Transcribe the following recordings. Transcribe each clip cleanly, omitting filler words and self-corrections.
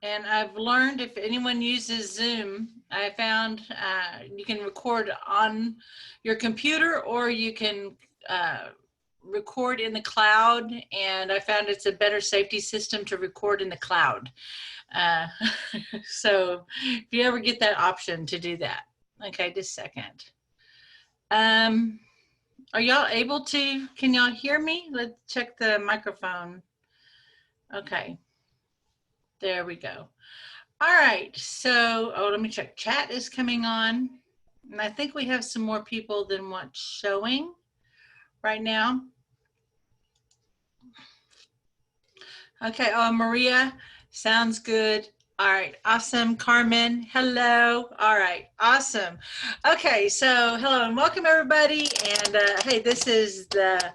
And I've learned if anyone uses Zoom, I found you can record on your computer or you can uh, record in the cloud. And I found it's a better safety system to record in the cloud. Uh, so if you ever get that option to do that. Okay, just a second. Are y'all able to, can y'all hear me? Let's check the microphone. Okay, there we go. All right, so, let me check. Chat is coming on. And I think we have some more people than what's showing right now. Okay, oh, Maria, sounds good. All right, awesome. Carmen, hello. All right, awesome. Okay, so hello and welcome everybody. And hey, this is the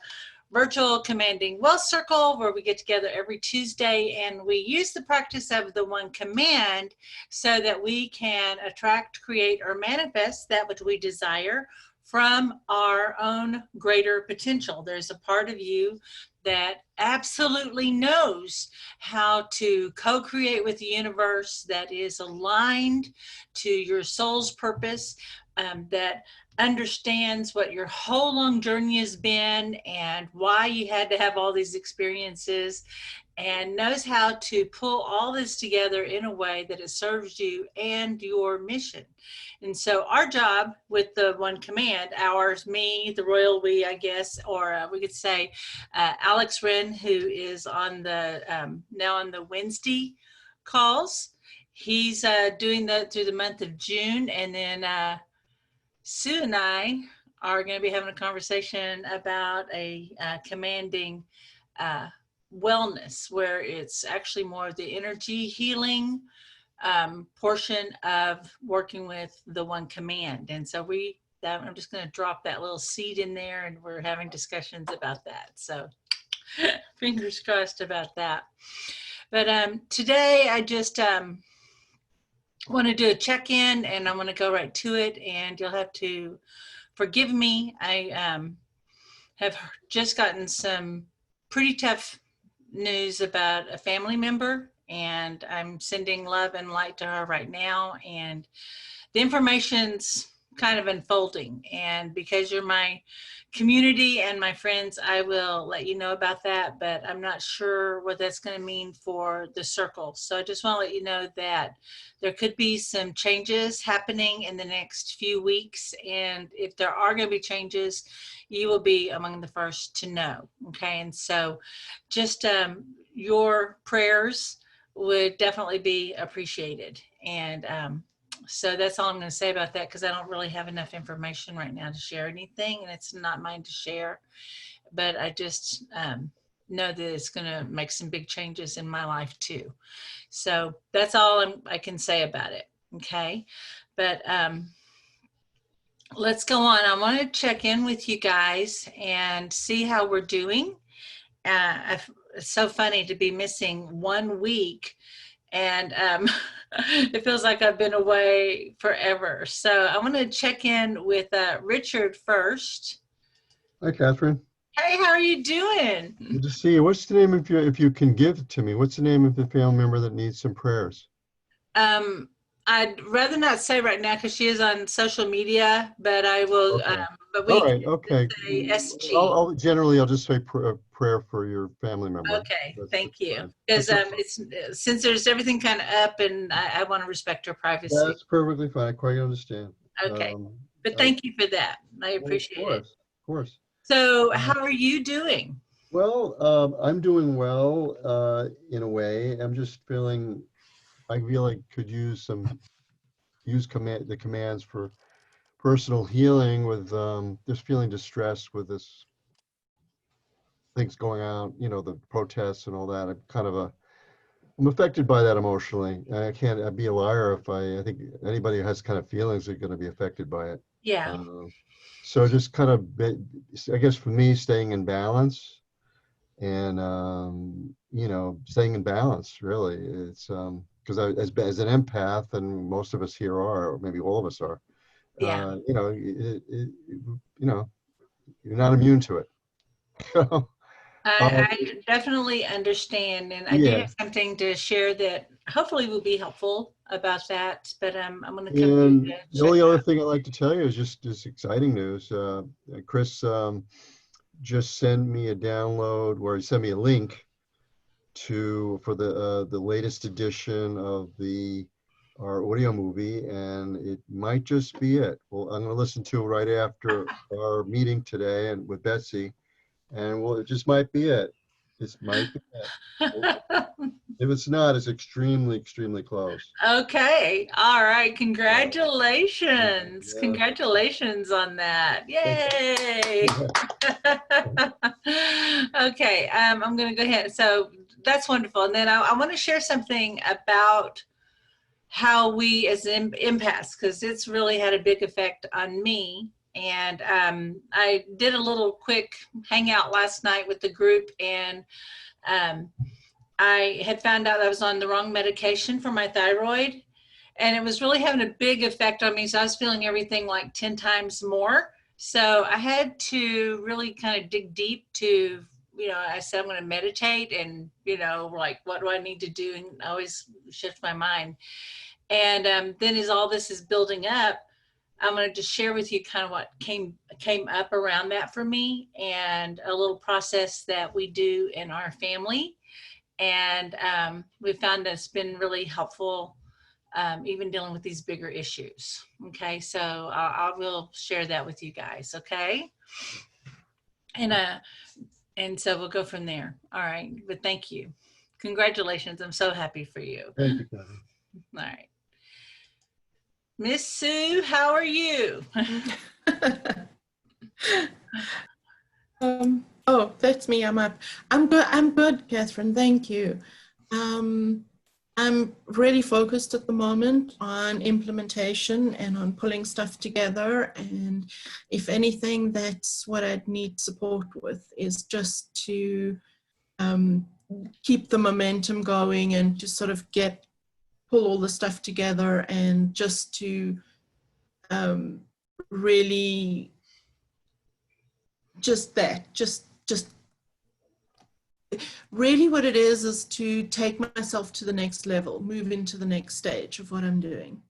virtual commanding wealth circle where we get together every Tuesday and we use the practice of the one command so that we can attract, create, or manifest that which we desire from our own greater potential. There's a part of you that absolutely knows how to co-create with the universe, that is aligned to your soul's purpose, that understands what your whole long journey has been and why you had to have all these experiences, and knows how to pull all this together in a way that it serves you and your mission. And so our job with the one command, ours, me, the royal we, I guess, or we could say Alex Wren, who is on the now on the Wednesday calls. He's doing that through the month of June, and then Sue and I are going to be having a conversation about a commanding wellness, where it's actually more of the energy healing portion of working with the one command. And so I'm just going to drop that little seed in there, and we're having discussions about that. So fingers crossed about that. But today I just want to do a check-in, and I'm going to go right to it, and you'll have to forgive me. I have just gotten some pretty tough news about a family member, and I'm sending love and light to her right now, and the information's kind of unfolding, and because you're my community and my friends, I will let you know about that, but I'm not sure what that's going to mean for the circle. So I just want to let you know that there could be some changes happening in the next few weeks, and if there are going to be changes, you will be among the first to know. Okay, and so just your prayers would definitely be appreciated. And so that's all I'm going to say about that, because I don't really have enough information right now to share anything, and it's not mine to share. But I just know that it's going to make some big changes in my life too. So that's all I can say about it. Okay, but let's go on. I want to check in with you guys and see how we're doing. It's so funny to be missing 1 week, and it feels like I've been away forever. So I want to check in with Richard first. Hi, Kathryn. Hey, how are you doing? Good to see you. What's the name of if you can give it to me, what's the name of the family member that needs some prayers? I'd rather not say right now because she is on social media, but I will. Okay. But we All right. Okay. say SG. Generally, I'll just say prayer for your family member. Okay, thank you. Because it's since there's everything kind of up, and I want to respect her privacy. That's perfectly fine. I quite understand. Okay, but thank you for that. I appreciate it. Of course. So, how are you doing? Well, I'm doing well in a way. I'm just feeling. I really could use the commands for personal healing with just feeling distressed with this things going on, the protests and all that. I'm affected by that emotionally. I'd be a liar if I think anybody who has kind of feelings are going to be affected by it. Yeah. So just kind of, I guess for me, staying in balance and, staying in balance, really. It's because as an empath, and most of us here are, or maybe all of us are, yeah. You're not immune to it. I definitely understand, and I do have something to share that hopefully will be helpful about that. But I'm going to come through And to the check only other out. thing I'd like to tell you is just this exciting news. Chris just sent me a download where he sent me a link for the latest edition of our audio movie, and it might just be it. Well, I'm going to listen to it right after our meeting today and with Betsy, and well, it just might be it. This might be it. If it's not, it's extremely, extremely close. Okay. All right. So, Congratulations. yeah. Congratulations on that. Thank Yay. you. Okay. I'm going to go ahead. So that's wonderful. And then I want to share something about how we as empaths, because it's really had a big effect on me. And I did a little quick hangout last night with the group, and um, I had found out I was on the wrong medication for my thyroid, and it was really having a big effect on me. So I was feeling everything like 10 times more. So I had to really kind of dig deep to, I said, I'm going to meditate and, like, what do I need to do? And I always shift my mind. And then as all this is building up, I'm going to just share with you kind of what came up around that for me, and a little process that we do in our family. And we found that it's been really helpful, even dealing with these bigger issues. Okay, so I will share that with you guys. Okay, and so we'll go from there. All right, but thank you, congratulations. I'm so happy for you. Thank you, Kathy. All right, Miss Sue, how are you? Oh, that's me. I'm up. I'm good. I'm good, Kathryn. Thank you. I'm really focused at the moment on implementation and on pulling stuff together. And if anything, that's what I'd need support with, is just to keep the momentum going and just sort of pull all the stuff together, and just to really just really what it is to take myself to the next level, move into the next stage of what I'm doing.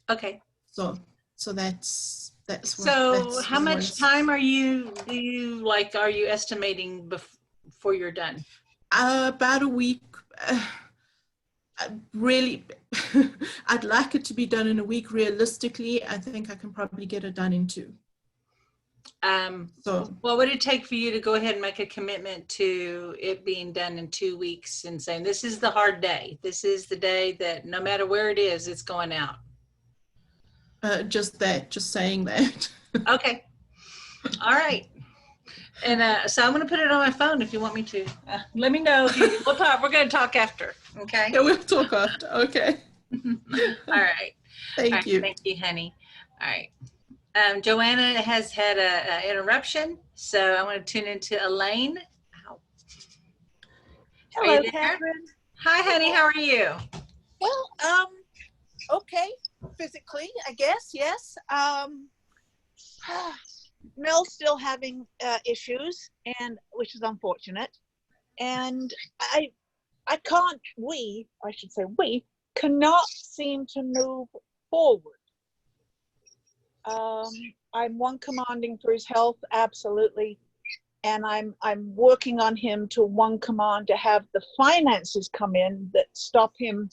Okay. So that's what. So how much time are you estimating before you're done? About a week. Really, I'd like it to be done in a week. Realistically, I think I can probably get it done in 2. So what would it take for you to go ahead and make a commitment to it being done in 2 weeks, and saying, this is the hard day, this is the day that no matter where it is, it's going out? Just saying that. Okay. All right. And so I'm going to put it on my phone if you want me to. Let me know. We'll talk. We're going to talk after. Okay. Yeah, we'll talk after. Okay. All right. Thank you. Thank you, honey. All right. Joanna has had an interruption, so I'm going to tune into Elaine. Ow. Hello, Kathryn. Hi, honey. How are you? Well, okay, physically, I guess, yes. Mel's still having issues, and which is unfortunate. And I can't. We cannot seem to move forward. I'm one commanding for his health, absolutely, and I'm working on him to one command to have the finances come in that stop him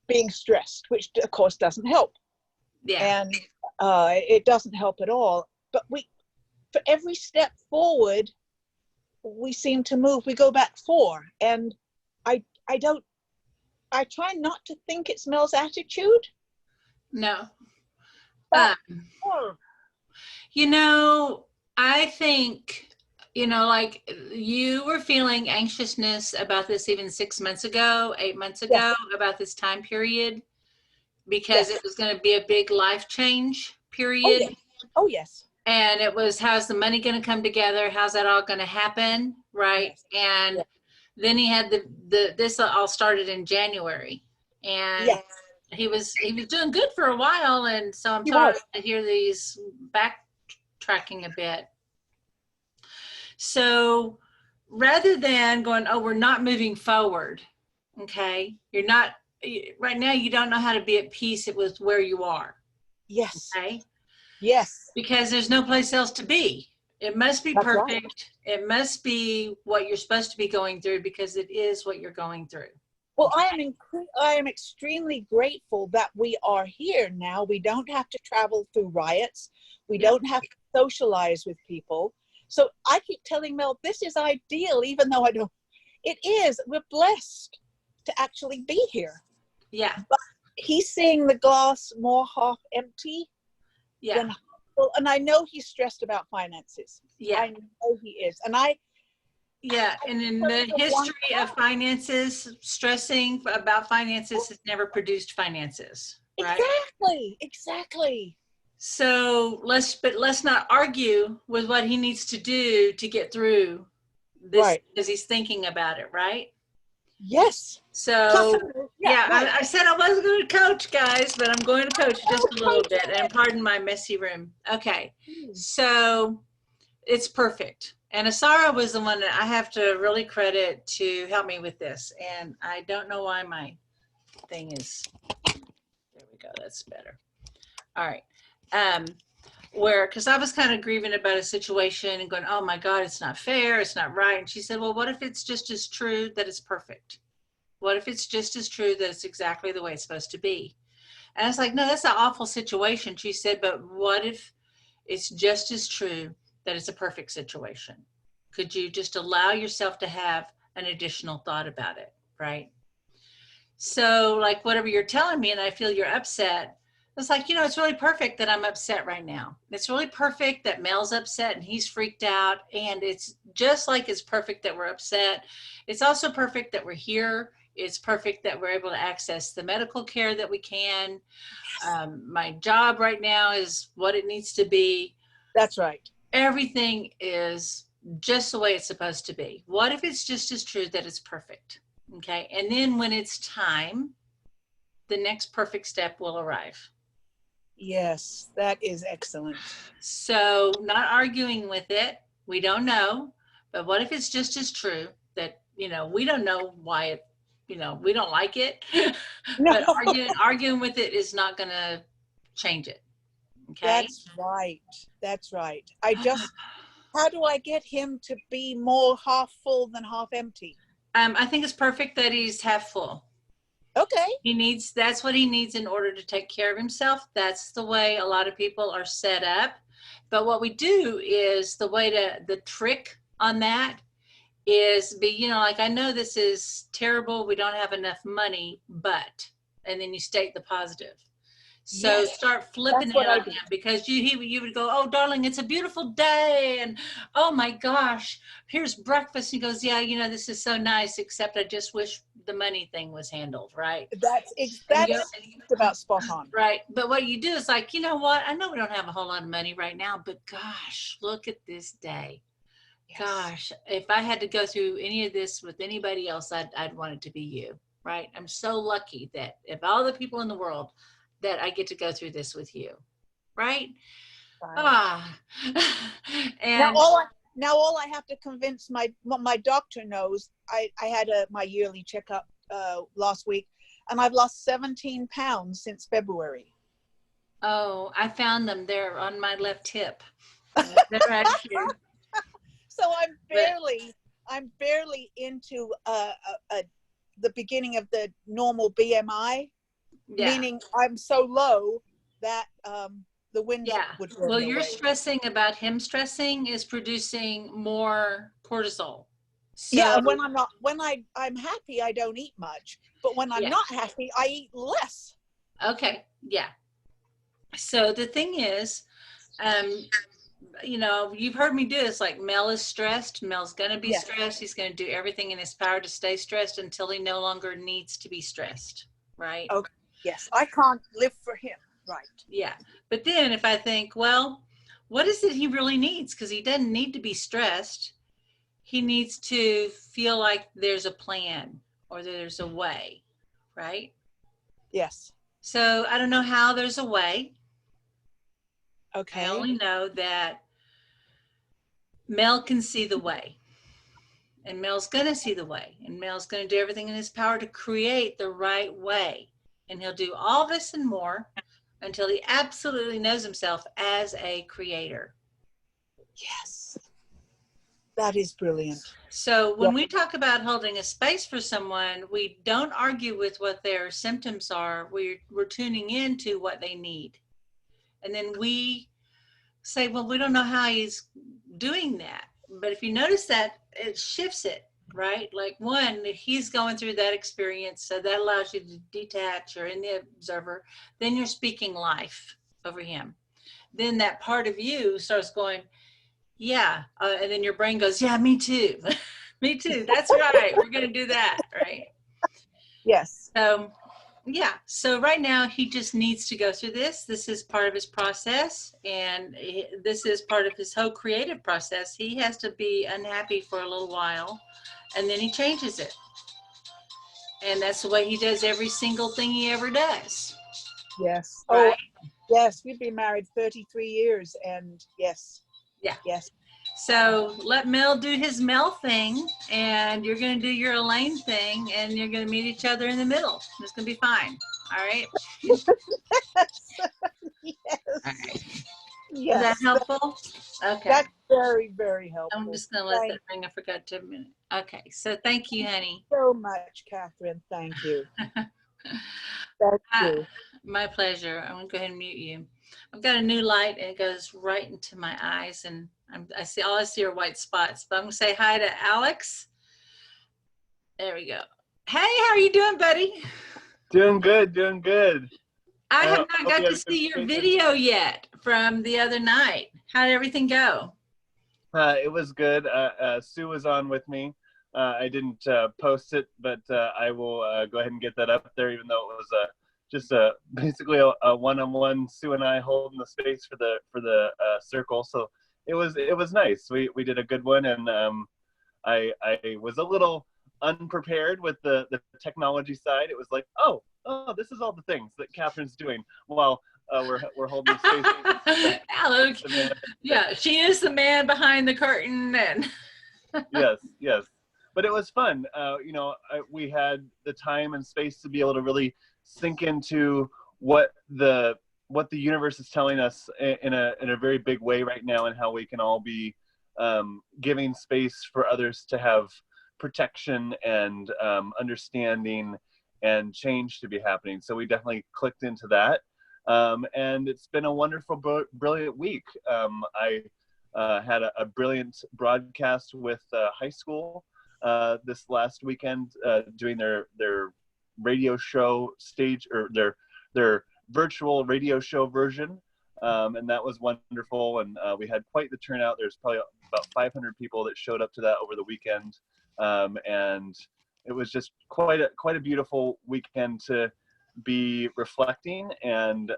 being stressed, which of course doesn't help. Yeah. And it doesn't help at all. But for every step forward, we seem to move. We go back 4, and I try not to think it's Mel's attitude. No. But, I think, like, you were feeling anxiousness about this even 6 months ago, 8 months ago, about this time period, because it was going to be a big life change period. Oh, yes. And it was, how's the money going to come together? How's that all going to happen? Right. Yes. And then he had this all started in January, and he was doing good for a while. And so I'm sorry to hear these backtracking a bit. So rather than going, oh, we're not moving forward, Okay. You're not, right now, you don't know how to be at peace with where you are. Yes. Okay. Yes. Because there's no place else to be. It must be That's right. perfect. It must be what you're supposed to be going through because it is what you're going through. Well, I am extremely grateful that we are here now. We don't have to travel through riots. We don't have to socialize with people. So I keep telling Mel, this is ideal, even though I don't. It is. We're blessed to actually be here. Yeah. But he's seeing the glass more half empty Yeah. than full. And I know he's stressed about finances. Yeah. I know he is. And yeah. And in the history of finances, stressing about finances has never produced finances. Right? Exactly. So let's not argue with what he needs to do to get through this Right. because he's thinking about it, right? Yes. So Yeah, right. I said I wasn't going to coach, guys, but I'm going to coach just a little bit. And pardon my messy room. Okay, so it's perfect. And Asara was the one that I have to really credit to help me with this. And I don't know why my thing is. There we go. That's better. All right. Because I was kind of grieving about a situation and going, oh my God, it's not fair, it's not right. And she said, well, what if it's just as true that it's perfect? What if it's just as true that it's exactly the way it's supposed to be? And I was like, no, that's an awful situation. She said, but what if it's just as true that it's a perfect situation? Could you just allow yourself to have an additional thought about it, right? So like whatever you're telling me and I feel you're upset, it's like, it's really perfect that I'm upset right now. It's really perfect that Mel's upset and he's freaked out. And it's just like it's perfect that we're upset. It's also perfect that we're here. It's perfect that we're able to access the medical care that we can. My job right now is what it needs to be. That's right. Everything is just the way it's supposed to be. What if it's just as true that it's perfect? Okay. And then when it's time, the next perfect step will arrive. Yes, that is excellent. So not arguing with it. We don't know. But what if it's just as true that, we don't know why it, we don't like it. No. But arguing with it is not going to change it. Okay. That's right. How do I get him to be more half full than half empty? I think it's perfect that he's half full. Okay. That's what he needs in order to take care of himself. That's the way a lot of people are set up. But what we do is the trick on that is like, I know this is terrible. We don't have enough money, but, and then you state the positive. So Yes, start flipping it on him because you would go, oh, darling, it's a beautiful day. And oh my gosh, here's breakfast. He goes, yeah, this is so nice, except I just wish the money thing was handled, right? That's about spot on. Right. But what you do is like, you know what? I know we don't have a whole lot of money right now, but gosh, look at this day. Yes. Gosh, if I had to go through any of this with anybody else, I'd want it to be you, right? I'm so lucky that if all the people in the world that I get to go through this with you, right? And now all I have to convince my doctor knows. I had my yearly checkup last week, and I've lost 17 pounds since February. Oh, I found them. They're on my left hip. They're right here. So I'm barely into the beginning of the normal BMI. Yeah. Meaning I'm so low that the wind would blow me you're away. Stressing about him stressing is producing more cortisol. So, yeah, and when I'm happy, I don't eat much. But when I'm not happy, I eat less. Okay, yeah. So the thing is, you've heard me do this, like Mel is stressed. Mel's going to be stressed. He's going to do everything in his power to stay stressed until he no longer needs to be stressed, right? Okay. Yes, I can't live for him. Right. Yeah. But then if I think, well, what is it he really needs? Because he doesn't need to be stressed. He needs to feel like there's a plan or there's a way, right? Yes. So I don't know how there's a way. Okay. I only know that Mel can see the way. And Mel's going to see the way. And Mel's going to do everything in his power to create the right way. And he'll do all this and more until he absolutely knows himself as a creator. Yes. That is brilliant. So when we talk about holding a space for someone, we don't argue with what their symptoms are. We're tuning into what they need. And then we say, well, we don't know how he's doing that. But if you notice that, it shifts it, right? Like one, he's going through that experience, so that allows you to detach or in the observer. Then you're speaking life over him. Then that part of you starts going, yeah. And then your brain goes, yeah, me too. Me too. That's right. We're going to do that, right? Yes. So, yeah. So right now he just needs to go through this. This is part of his process, and this is part of his whole creative process. He has to be unhappy for a little while, and then he changes it. And that's the way he does every single thing he ever does. Yes. Right? Oh, yes. We've been married 33 years, and yes. Yeah. Yes. So let Mel do his Mel thing, and you're going to do your Elaine thing, and you're going to meet each other in the middle. It's going to be fine. All right? Yes. All right. Yes. Is that helpful? Okay. That's very, very helpful. I'm just going to let Thank that ring. I forgot to a minute. Okay. So thank you, honey. you so much, Kathryn. Thank you. Thank you. My pleasure. I'm going to go ahead and mute you. I've got a new light, and it goes right into my eyes, and I see all I see are white spots. But I'm going to say hi to Alex. There we go. Hey, how are you doing, buddy? Doing good, doing good. I have hope not you got had to a good see your weekend. video yet from the other night. How did everything go? It was good. Sue was on with me. I didn't post it, but I will go ahead and get that up there, even though it was just basically a one-on-one Sue and I holding the space for the circle. So it was nice. We did a good one, and I was a little unprepared with the technology side. It was like, oh, this is all the things that Kathryn's doing while we're holding the space. Alex, yeah, she is the man behind the curtain, and yes. But it was fun. We had the time and space to be able to really sink into what the universe is telling us in a very big way right now, and how we can all be giving space for others to have protection and understanding and change to be happening. So we definitely clicked into that. And it's been a wonderful, brilliant week. I had a brilliant broadcast with high school this last weekend, doing their radio show stage, or their virtual radio show version. And that was wonderful. And we had quite the turnout. There's probably about 500 people that showed up to that over the weekend. And it was just quite a beautiful weekend to be reflecting, and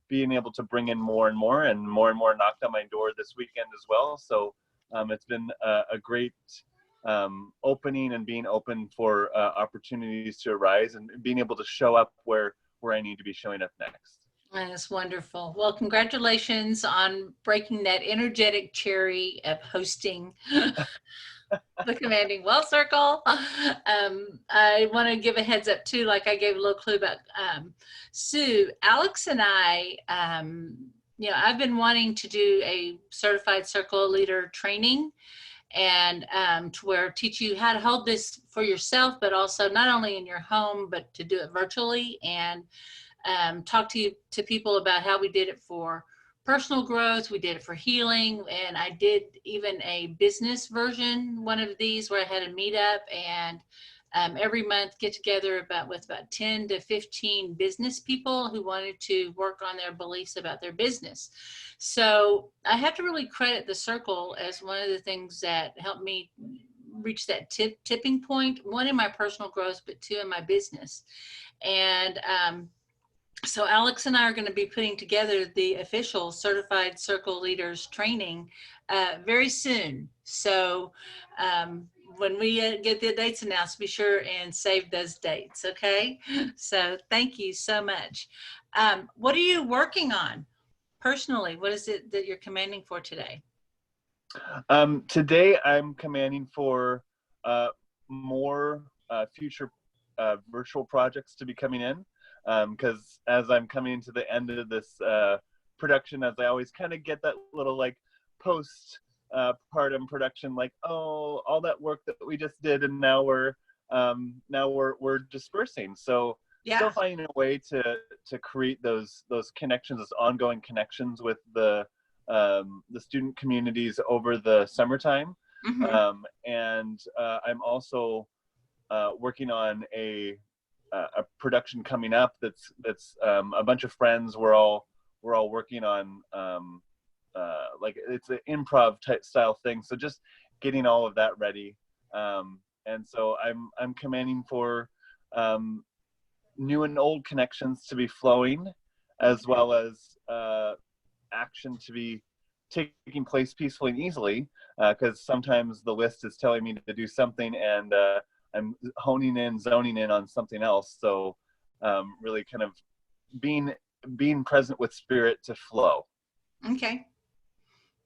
being able to bring in more and more knocked on my door this weekend as well. So it's been a great opening, and being open for opportunities to arise, and being able to show up where I need to be showing up next. that's wonderful. Well, congratulations on breaking that energetic cherry of hosting the Commanding Well Circle. I want to give a heads up too, like I gave a little clue about Sue. Alex and I, I've been wanting to do a certified circle leader training, and to where teach you how to hold this for yourself, but also not only in your home, but to do it virtually, and talk to people about how we did it for personal growth. We did it for healing, and I did even a business version, one of these, where I had a meetup, and every month get together with about 10 to 15 business people who wanted to work on their beliefs about their business. So I have to really credit the circle as one of the things that helped me reach that tipping point, one in my personal growth, but two in my business. And so Alex and I are going to be putting together the official Certified Circle Leaders training very soon. So when we get the dates announced, be sure and save those dates, okay? So thank you so much. What are you working on personally? What is it that you're commanding for today? Today I'm commanding for more future virtual projects to be coming in, because as I'm coming to the end of this production, as I always kind of get that little like post partum production, like, oh, all that work that we just did, and now we're dispersing. So still finding a way to create those connections, those ongoing connections with the student communities over the summertime. And I'm also working on a production coming up that's a bunch of friends. We're all working on like it's an improv type style thing. So just getting all of that ready. And so I'm commanding for new and old connections to be flowing, as well as action to be taking place peacefully and easily, because sometimes the list is telling me to do something and I'm zoning in on something else. So really kind of being present with spirit to flow. Okay.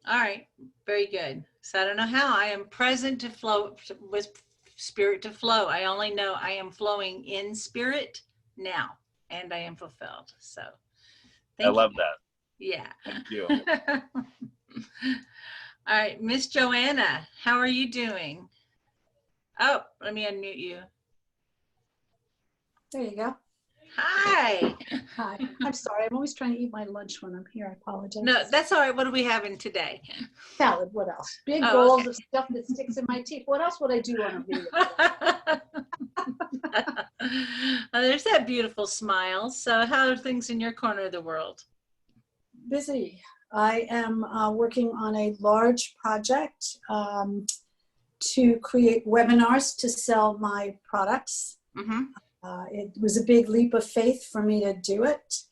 All right. Very good. So I don't know how I am present to flow with spirit to flow. I only know I am flowing in spirit now, and I am fulfilled. So I love that. Yeah. Thank you. All right, Miss Joanna, how are you doing? Oh, let me unmute you. There you go. Hi. Hi. I'm sorry. I'm always trying to eat my lunch when I'm here. I apologize. No, that's all right. What are we having today? Salad. What else? Big Oh, bowls okay. of stuff that sticks in my teeth. What else would I do on a video? Oh, there's that beautiful smile. So how are things in your corner of the world? Busy. I am working on a large project to create webinars to sell my products. It was a big leap of faith for me to do it.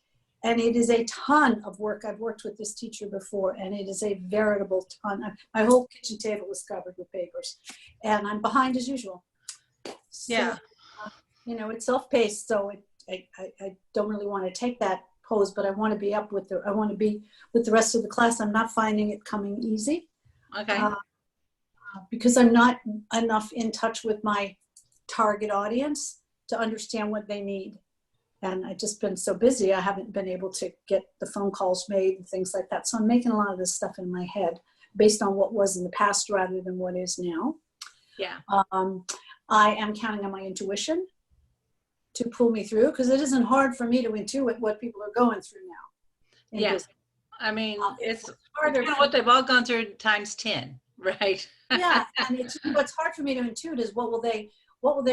And it is a ton of work. I've worked with this teacher before, and it is a veritable ton. My whole kitchen table is covered with papers, and I'm behind as usual. So, Yeah. You know, it's self-paced, so I don't really want to take that pose, but I want to be up with I want to be with the rest of the class. I'm not finding it coming easy. Okay. Because I'm not enough in touch with my target audience to understand what they need. And I've just been so busy, I haven't been able to get the phone calls made and things like that. So I'm making a lot of this stuff in my head based on what was in the past rather than what is now. Yeah. I am counting on my intuition to pull me through, because it isn't hard for me to intuit what people are going through now. Yeah. Business. I mean, it's harder kind of what they've all gone through times 10, right? Yeah, and what's hard for me to intuit is what will they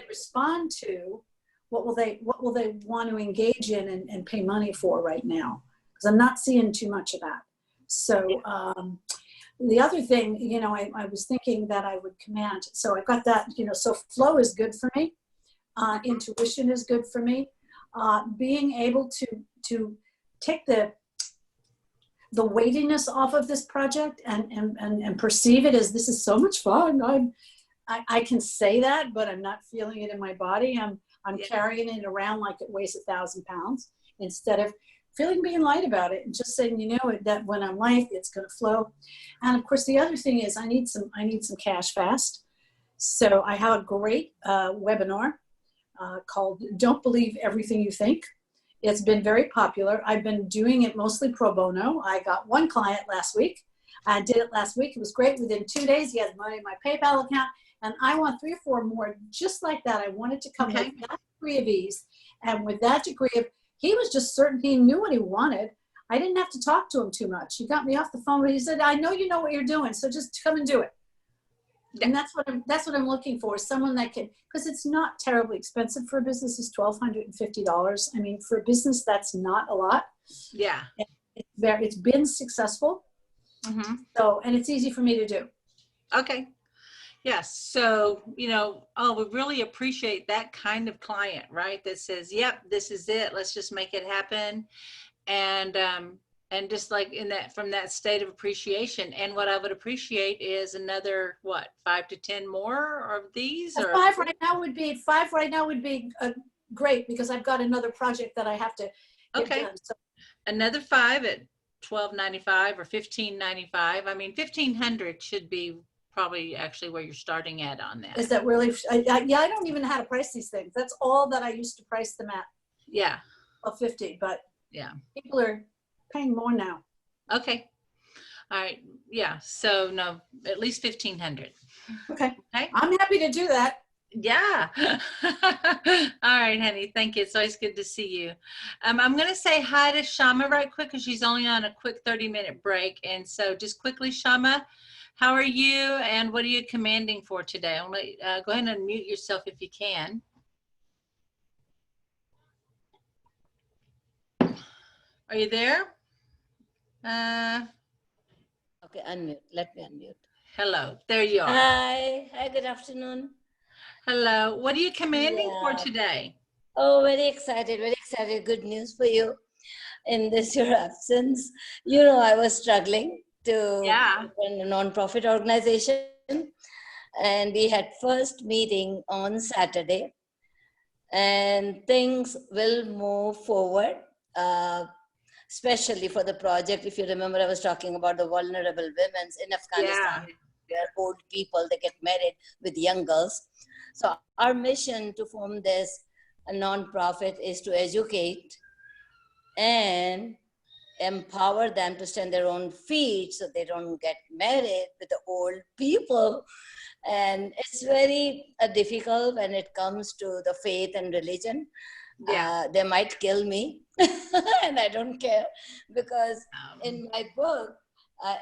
respond to, what will they want to engage in and pay money for right now, because I'm not seeing too much of that. So the other thing, you know, I was thinking that I would command. So I've got that, you know, so flow is good for me. Intuition is good for me. Being able to take the weightiness off of this project and perceive it as this is so much fun. I can say that, but I'm not feeling it in my body. I'm carrying it around like it weighs 1,000 pounds instead of being light about it and just saying, you know, that when I'm light, it's going to flow. And of course, the other thing is I need some cash fast. So I have a great webinar called "Don't Believe Everything You Think." It's been very popular. I've been doing it mostly pro bono. I got one client last week. I did it last week. It was great. Within 2 days, he has money in my PayPal account. And I want 3 or 4 more just like that. I wanted to come with that degree of ease. And with that degree of, he was just certain he knew what he wanted. I didn't have to talk to him too much. He got me off the phone, but he said, I know you know what you're doing, so just come and do it. And that's what I'm looking for, someone that can, because it's not terribly expensive for a business. It's $1,250. I mean, for a business, that's not a lot. Yeah. It's been successful. So, and it's easy for me to do. Okay. Yes. So, you know, we really appreciate that kind of client, right? That says, yep, this is it. Let's just make it happen. And just like from that state of appreciation. And what I would appreciate is another, 5 to 10 more of these? Or 5 right now would be great, because I've got another project that I have to get done. So another 5 at $12.95 or $15.95. I mean, $1,500 should be probably actually where you're starting at on that. Is that really, yeah, I don't even know how to price these things. That's all that I used to price them at, Yeah. $50, but Yeah. people are paying more now. Okay. All right. Yeah. So no, at least 1,500. Okay. Okay. I'm happy to do that. Yeah. All right, honey. Thank you. It's always good to see you. I'm going to say hi to Shama right quick because she's only on a quick 30-minute break. And so just quickly, Shama, how are you and what are you commanding for today? Only go ahead and unmute yourself if you can. Are you there? Okay, unmute. Let me unmute. Hello. There you are. Hi. Hi, good afternoon. Hello. What are you commanding for Yeah. today? Oh, very excited, very excited. Good news for you in this your absence. You know, I was struggling to Yeah. run a non-profit organization, and we had first meeting on Saturday, and things will move forward, especially for the project. If you remember, I was talking about the vulnerable women in Afghanistan. Yeah. They are old people, they get married with young girls. So our mission to form this non-profit is to educate and empower them to stand their own feet so they don't get married with the old people. And it's very difficult when it comes to the faith and religion. Yeah. They might kill me and I don't care, because in my book,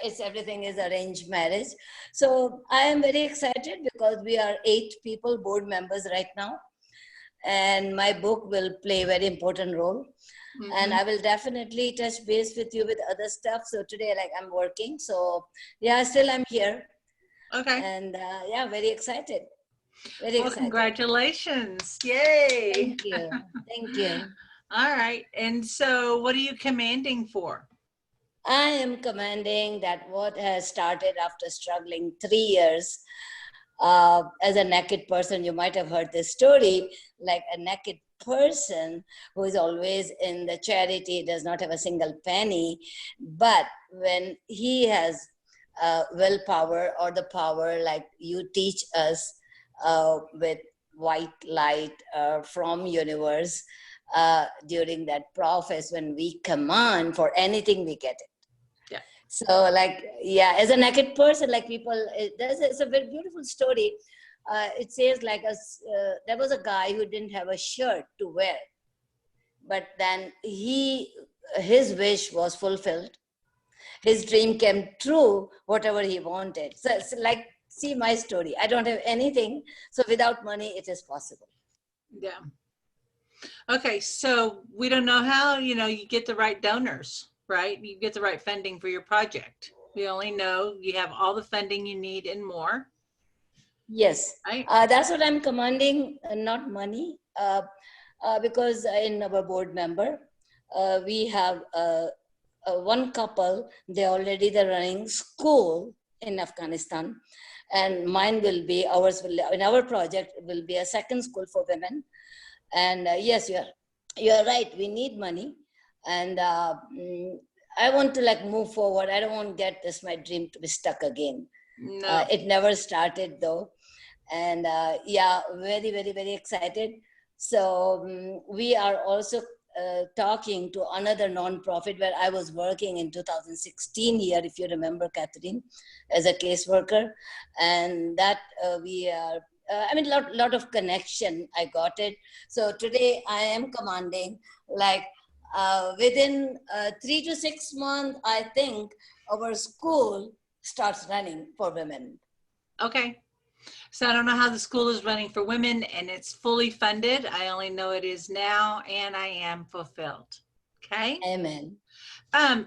it's everything is arranged marriage. So I am very excited because we are 8 people, board members right now. And my book will play a very important role. And I will definitely touch base with you with other stuff. So today, like, I'm working. So yeah, still I'm here. Okay. And yeah, very excited. Very Well, excited. congratulations. Yay. Thank you. Thank you. All right. And so what are you commanding for? I am commanding that what has started after struggling 3 years as a naked person, you might have heard this story, like a naked person who is always in the charity, does not have a single penny, but when he has willpower or the power, like you teach us with white light from universe during that process, when we command for anything, we get it. Yeah. So like, yeah, as a naked person, like people, it's a very beautiful story. It says like there was a guy who didn't have a shirt to wear, but then his wish was fulfilled. His dream came true, whatever he wanted. So it's like, see my story. I don't have anything. So without money, it is possible. Yeah. Okay. So we don't know how, you get the right donors, right? You get the right funding for your project. We only know you have all the funding you need and more. Yes. Right? That's what I'm commanding, not money. Because in our board member, we have one couple, they're running school in Afghanistan, and ours will, in our project, will be a second school for women. And yes, you're right, we need money. And I want to like move forward. I don't want to get my dream to be stuck again. No. It never started though. And yeah, very, very, very excited. So we are also talking to another non-profit where I was working in 2016 here, if you remember, Kathryn, as a caseworker. And that we are, I mean, lot of connection, I got it. So today I am commanding, like within 3 to 6 months, I think our school starts running for women. Okay. So I don't know how the school is running for women, and it's fully funded. I only know it is now, and I am fulfilled. Okay. Amen. I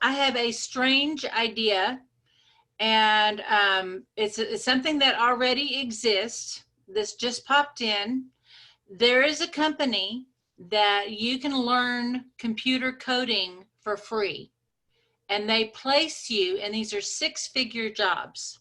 have a strange idea, and it's something that already exists. This just popped in. There is a company that you can learn computer coding for free, and they place you, and these are 6-figure jobs.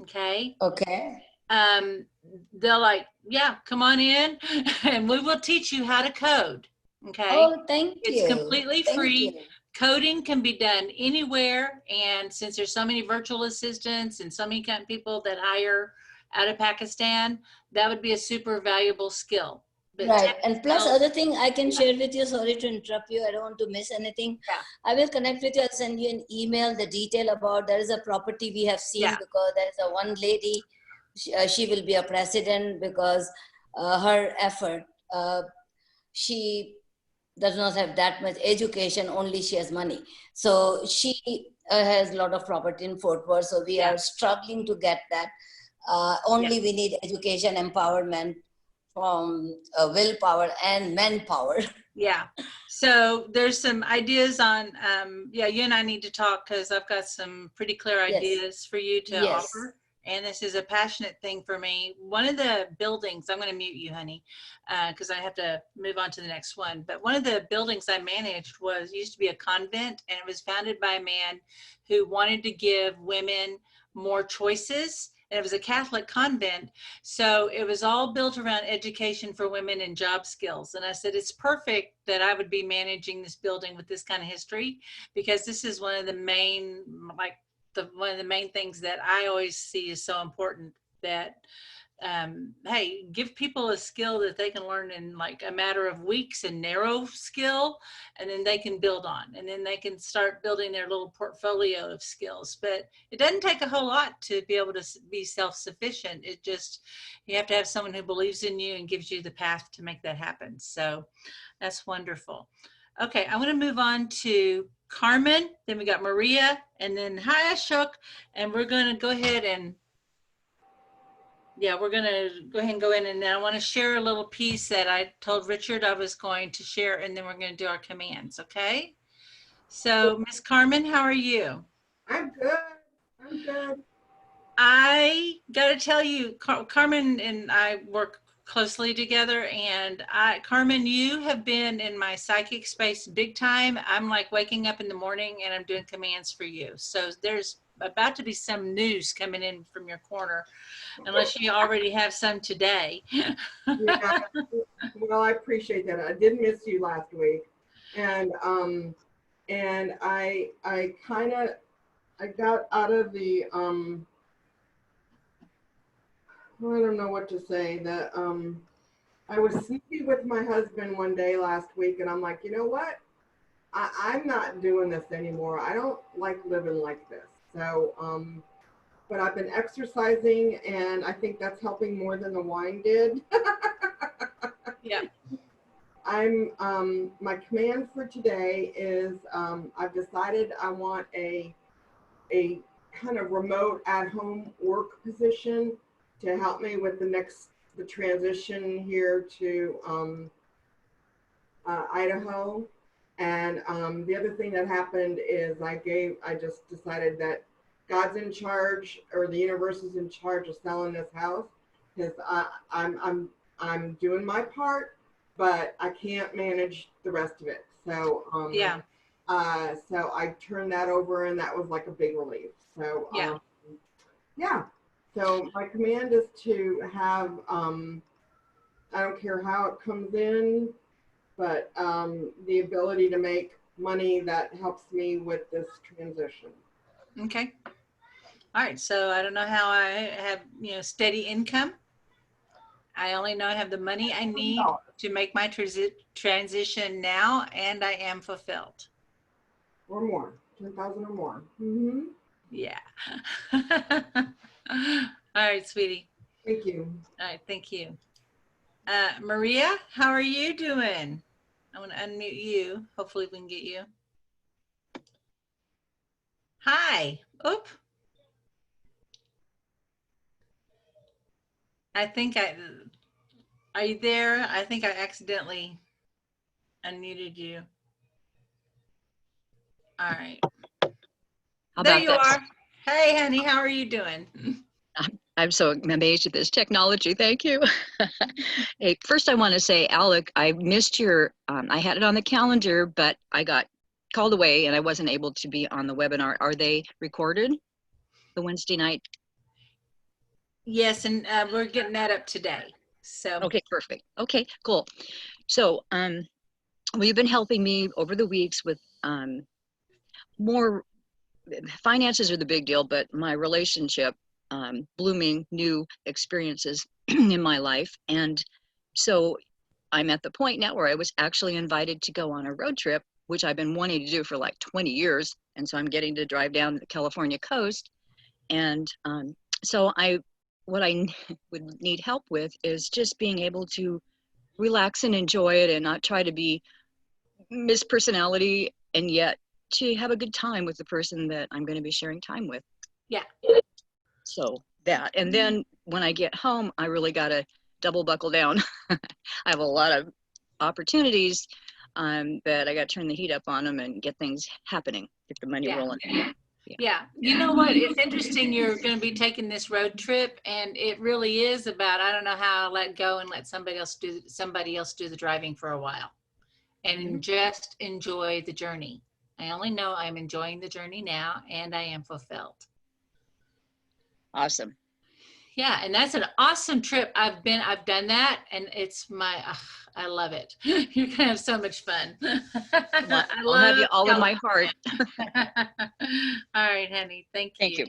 Okay. Okay. They're like, yeah, come on in and we will teach you how to code. Okay. Oh, thank you. It's completely Thank free. you. coding can be done anywhere. And since there's so many virtual assistants and so many kind of people that hire out of Pakistan, that would be a super valuable skill. But Right. And plus technical- other thing I can share with you, sorry to interrupt you, I don't want to miss anything. Yeah. I will connect with you, I'll send you an email, the detail about, there is a property we have seen Yeah. because there's a one lady, she will be a president because her effort, she does not have that much education, only she has money. So she has a lot of property in Fort Worth, so we Yeah. are struggling to get that. Only we need education, empowerment, from willpower and manpower. Yeah. So there's some ideas on, yeah, you and I need to talk because I've got some pretty clear Yes. ideas for you to Yes. offer. And this is a passionate thing for me. One of the buildings, I'm going to mute you, honey, because I have to move on to the next one. But one of the buildings I managed used to be a convent, and it was founded by a man who wanted to give women more choices. And it was a Catholic convent. So it was all built around education for women and job skills. And I said, it's perfect that I would be managing this building with this kind of history, because this is one of the main, one of the main things that I always see is so important, that hey, give people a skill that they can learn in like a matter of weeks, and narrow skill, and then they can build on, and then they can start building their little portfolio of skills. But it doesn't take a whole lot to be able to be self-sufficient. It just, you have to have someone who believes in you and gives you the path to make that happen. So that's wonderful. Okay, I'm going to move on to Carmen, then we got Maria, and then hi Ashok, and we're going to go ahead and we're going to go ahead and go in, and then I want to share a little piece that I told Richard I was going to share, and then we're going to do our commands, okay? So, Miss Carmen, how are you? I'm good. I'm good. I got to tell you, Carmen and I work closely together, and Carmen, you have been in my psychic space big time. I'm like waking up in the morning and I'm doing commands for you. So there's about to be some news coming in from your corner, unless you already have some today. Yeah. Well, I appreciate that. I did miss you last week, and I got out of the I don't know what to say. That I was sneaky with my husband one day last week, and I'm like, you know what? I'm not doing this anymore. I don't like living like this. So, but I've been exercising, and I think that's helping more than the wine did. Yeah. I'm my command for today is I've decided I want a kind of remote at-home work position to help me with the transition here to Idaho. And the other thing that happened is I just decided that God's in charge, or the universe is in charge of selling this house, because I'm doing my part, but I can't manage the rest of it. So Yeah. So I turned that over, and that was like a big relief. So Yeah. yeah. So my command is to have I don't care how it comes in, but the ability to make money that helps me with this transition. Okay. All right. So I don't know how I have, steady income. I only know I have the money I need to make my transition now, and I am fulfilled. Or more, 10,000 or more. Mm-hmm. Yeah. All right, sweetie. Thank you. All right. Thank you. Maria, how are you doing? I want to unmute you. Hopefully we can get you. Hi. Oop. Are you there? I think I accidentally unmuted you. All right. How There about you that? are. Hey, honey, how are you doing? I'm so amazed at this technology. Thank you. Hey, first I want to say, Alec, I missed your, I had it on the calendar, but I got called away and I wasn't able to be on the webinar. Are they recorded, the Wednesday night? Yes, and we're getting that up today. So Okay, perfect. Okay, cool. So, well, you've been helping me over the weeks with more finances are the big deal, but my relationship, blooming new experiences in my life. And so I'm at the point now where I was actually invited to go on a road trip, which I've been wanting to do for like 20 years. And so I'm getting to drive down the California coast. And so what I would need help with is just being able to relax and enjoy it and not try to be Miss Personality, and yet to have a good time with the person that I'm going to be sharing time with. Yeah. So that, and then when I get home, I really got to double buckle down. I have a lot of opportunities, but I got to turn the heat up on them and get things happening, get the money rolling. Yeah. You know what? It's interesting. You're going to be taking this road trip, and it really is about, I don't know how, let go and let somebody else do the driving for a while and just enjoy the journey. I only know I'm enjoying the journey now, and I am fulfilled. Awesome. Yeah, and that's an awesome trip. I've done that, and it's I love it. You're gonna have so much fun. I'll have you all in my heart. All right, honey. Thank you. Thank you.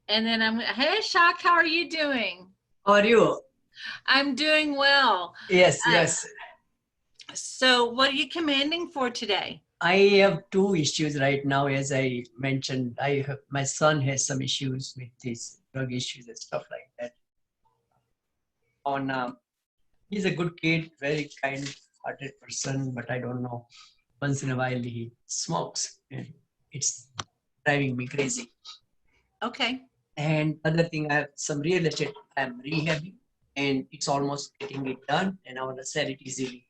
And then hey, Shak, how are you doing? How are you? I'm doing well. Yes, yes. So what are you commanding for today? I have two issues right now. As I mentioned, my son has some issues with his drug issues and stuff like that. He's a good kid, very kind-hearted person, but I don't know. Once in a while he smokes, and it's driving me crazy. Okay. And other thing, I have some real estate I'm rehabbing, and it's almost getting it done, and I want to sell it easily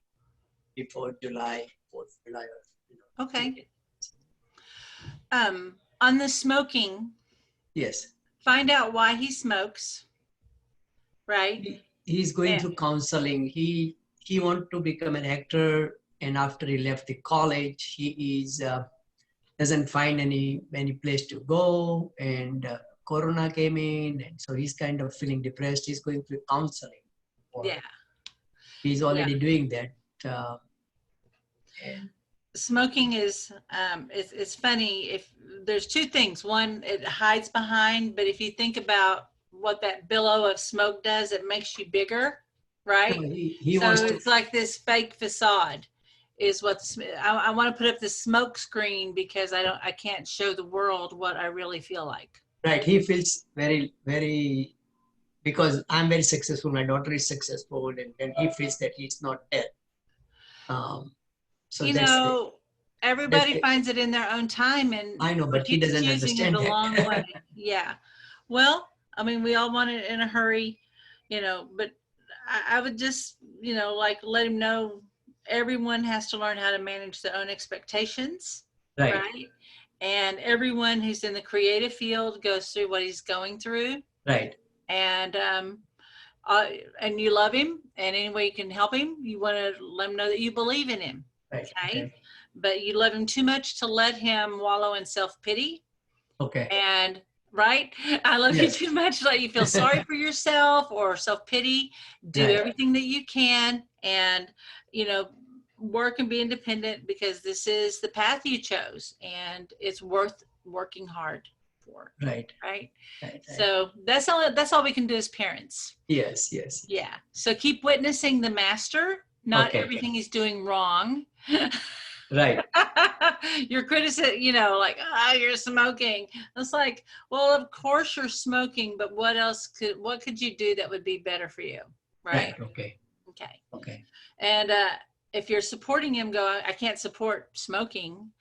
before July, 4th July. Okay. On the smoking. Yes. Find out why he smokes. Right. He's going through counseling. He wanted to become an actor, and after he left the college, he doesn't find any place to go, and Corona came in, and so he's kind of feeling depressed. He's going through counseling. Yeah. He's already doing that. Smoking is it's funny. If there's two things, one, it hides behind, but if you think about what that billow of smoke does, it makes you bigger, right? So it's like this fake facade is what I want to put up this smoke screen because I can't show the world what I really feel like. Right. He feels very, very, because I'm very successful, my daughter is successful, and he feels that he's not dead. So you know, everybody finds it in their own time, and I know, but he doesn't understand it a long way. Yeah. Well, I mean, we all want it in a hurry, but I would just, like let him know everyone has to learn how to manage their own expectations. Right? And everyone who's in the creative field goes through what he's going through. Right. And you love him, and any way you can help him, you want to let him know that you believe in him. Right. Okay. But you love him too much to let him wallow in self-pity. Okay. And right, I love you too much to let you feel sorry for yourself or self-pity. Do everything that you can, and work and be independent, because this is the path you chose, and it's worth working hard for. Right. So that's all we can do as parents. Yes. Yeah. So keep witnessing the master. Not everything he's doing wrong. Right. Your criticism, like, you're smoking. It's like, well, of course you're smoking, but what could you do that would be better for you? Right. Okay. And if you're supporting him, I can't support smoking.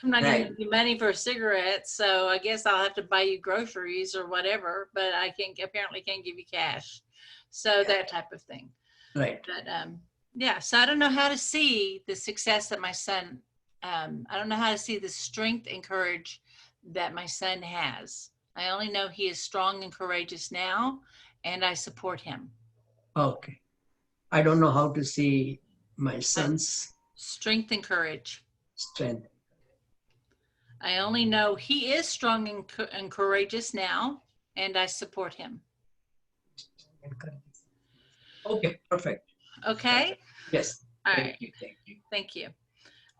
I'm not going to give you money for a cigarette, so I guess I'll have to buy you groceries or whatever, but I apparently can't give you cash. So that type of thing. Right. But so I don't know how to see the success that my son, I don't know how to see the strength and courage that my son has. I only know he is strong and courageous now, and I support him. Okay. I don't know how to see my son's strength and courage. Strength. I only know he is strong and courageous now, and I support him. Okay, perfect. Okay. Yes. All Thank right. you. Thank you.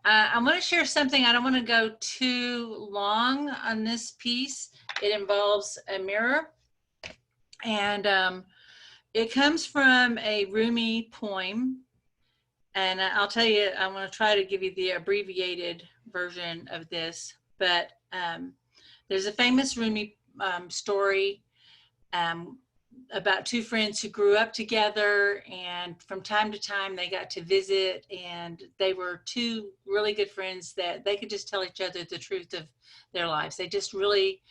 I want to share something. I don't want to go too long on this piece. It involves a mirror, and it comes from a Rumi poem. And I'll tell you, I'm going to try to give you the abbreviated version of this. But there's a famous Rumi story about two friends who grew up together, and from time to time they got to visit, and they were two really good friends that they could just tell each other the truth of their lives. They just really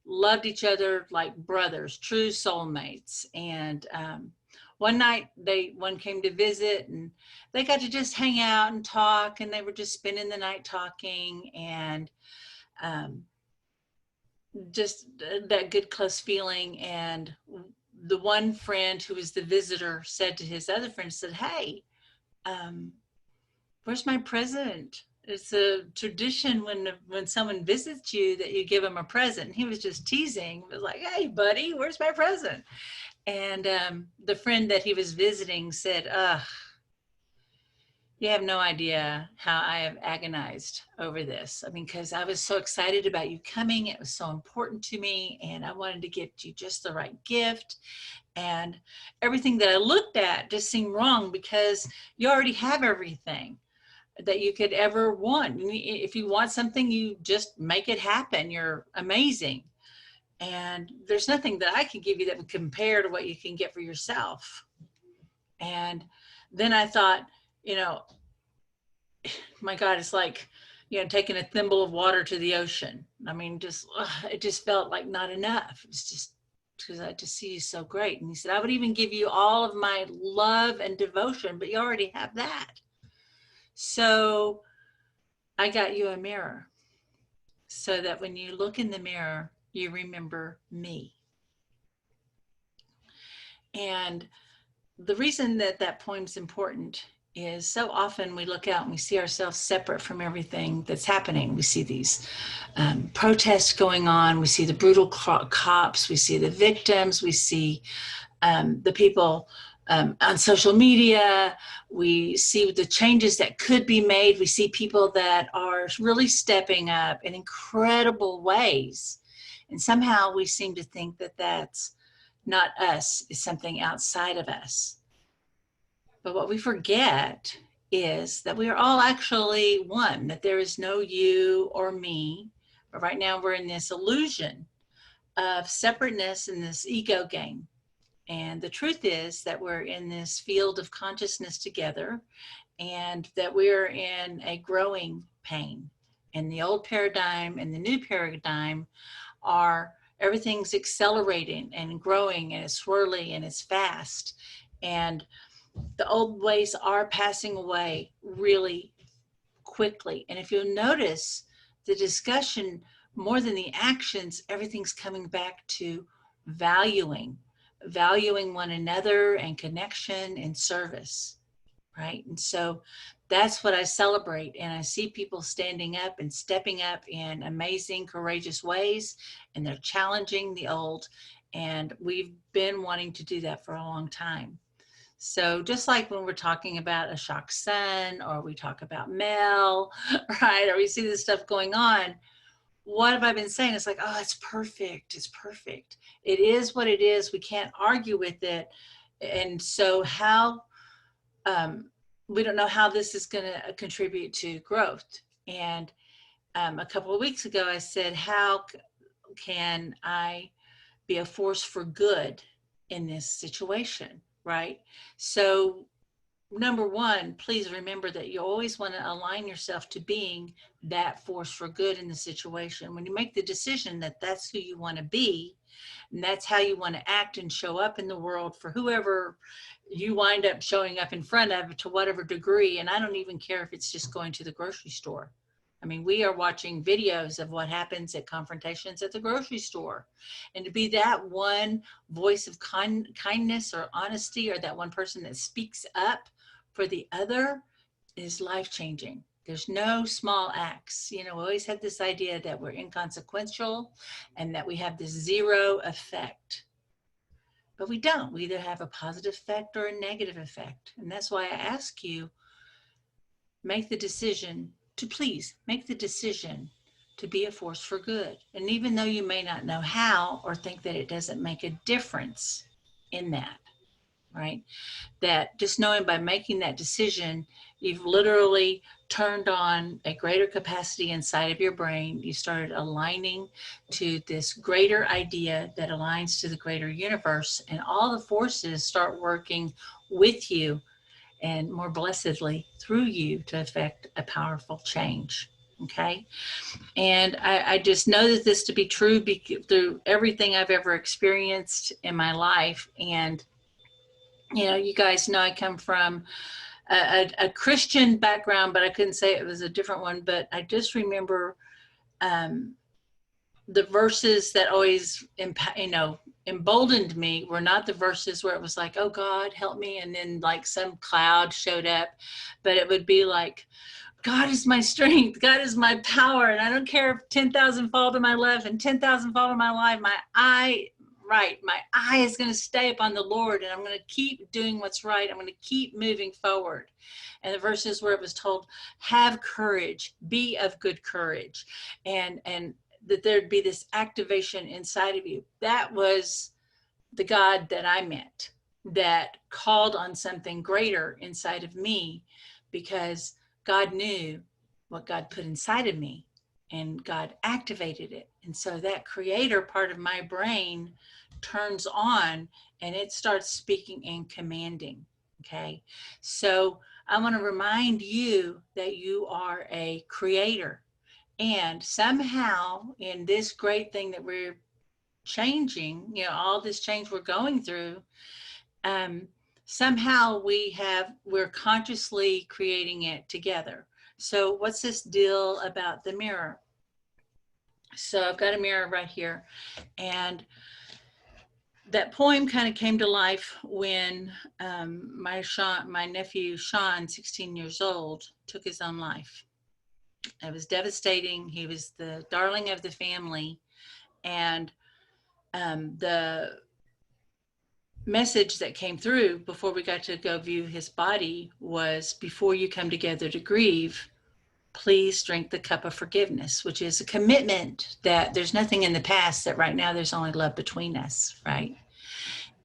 loved each other like brothers, true soulmates. And one night one came to visit, and they got to just hang out and talk, and they were just spending the night talking, and just that good close feeling. And the one friend who was the visitor said to his other friend, said, "Hey, where's my present? It's a tradition when someone visits you that you give them a present." And he was just teasing. It was like, "Hey, buddy, where's my present?" And the friend that he was visiting said, "Ugh, you have no idea how I have agonized over this. I mean, because I was so excited about you coming. It was so important to me, and I wanted to get you just the right gift. And everything that I looked at just seemed wrong, because you already have everything that you could ever want. If you want something, you just make it happen. You're amazing. And there's nothing that I can give you that would compare to what you can get for yourself." And then I thought, my God, it's like, taking a thimble of water to the ocean. I mean, it just felt like not enough. It's just because I just see you so great. And he said, "I would even give you all of my love and devotion, but you already have that. So I got you a mirror so that when you look in the mirror, you remember me." And the reason that that poem's important is so often we look out and we see ourselves separate from everything that's happening. We see these protests going on. We see the brutal cops. We see the victims. We see the people on social media. We see the changes that could be made. We see people that are really stepping up in incredible ways. And somehow we seem to think that that's not us, is something outside of us. But what we forget is that we are all actually one, that there is no you or me. But right now we're in this illusion of separateness in this ego game. And the truth is that we're in this field of consciousness together, and that we're in a growing pain. And the old paradigm and the new paradigm are, everything's accelerating and growing, and it's swirly and it's fast. And the old ways are passing away really quickly. And if you'll notice the discussion, more than the actions, everything's coming back to valuing one another and connection and service, right? And so that's what I celebrate. And I see people standing up and stepping up in amazing, courageous ways, and they're challenging the old. And we've been wanting to do that for a long time. So just like when we're talking about a shocked son, or we talk about Mel, right? Or we see this stuff going on, what have I been saying? It's like, oh, it's perfect. It's perfect. It is what it is. We can't argue with it. And so how, we don't know how this is going to contribute to growth. And a couple of weeks ago, I said, how can I be a force for good in this situation? Right? So number one, please remember that you always want to align yourself to being that force for good in the situation. When you make the decision that that's who you want to be, and that's how you want to act and show up in the world for whoever you wind up showing up in front of, to whatever degree. And I don't even care if it's just going to the grocery store. I mean, we are watching videos of what happens at confrontations at the grocery store. And to be that one voice of kindness or honesty, or that one person that speaks up for the other, is life-changing. There's no small acts. We always had this idea that we're inconsequential and that we have this zero effect. But we don't. We either have a positive effect or a negative effect. And that's why I ask you, make the decision to please make the decision to be a force for good. And even though you may not know how or think that it doesn't make a difference in that, right? That just knowing by making that decision, you've literally turned on a greater capacity inside of your brain. You started aligning to this greater idea that aligns to the greater universe, and all the forces start working with you and more blessedly through you to affect a powerful change. Okay. And I just know that this to be true through everything I've ever experienced in my life. And, you know, you guys know I come from a Christian background, but I couldn't say it was a different one. But I just remember the verses that always, emboldened me were not the verses where it was like, oh God, help me. And then like some cloud showed up, but it would be like, God is my strength. God is my power. And I don't care if 10,000 fall to my left and 10,000 fall to my right. My eye is going to stay upon the Lord, and I'm going to keep doing what's right. I'm going to keep moving forward. And the verses where it was told, have courage, be of good courage. And that there'd be this activation inside of you. That was the God that I met, that called on something greater inside of me, because God knew what God put inside of me, and God activated it. And so that creator part of my brain turns on, and it starts speaking and commanding. Okay. So I want to remind you that you are a creator. And somehow in this great thing that we're changing, you know, all this change we're going through, somehow we're consciously creating it together. So what's this deal about the mirror? So I've got a mirror right here, and that poem kind of came to life when my nephew Sean, 16 years old, took his own life. It was devastating. He was the darling of the family, and the message that came through before we got to go view his body was, before you come together to grieve, please drink the cup of forgiveness, which is a commitment that there's nothing in the past, that right now there's only love between us, right?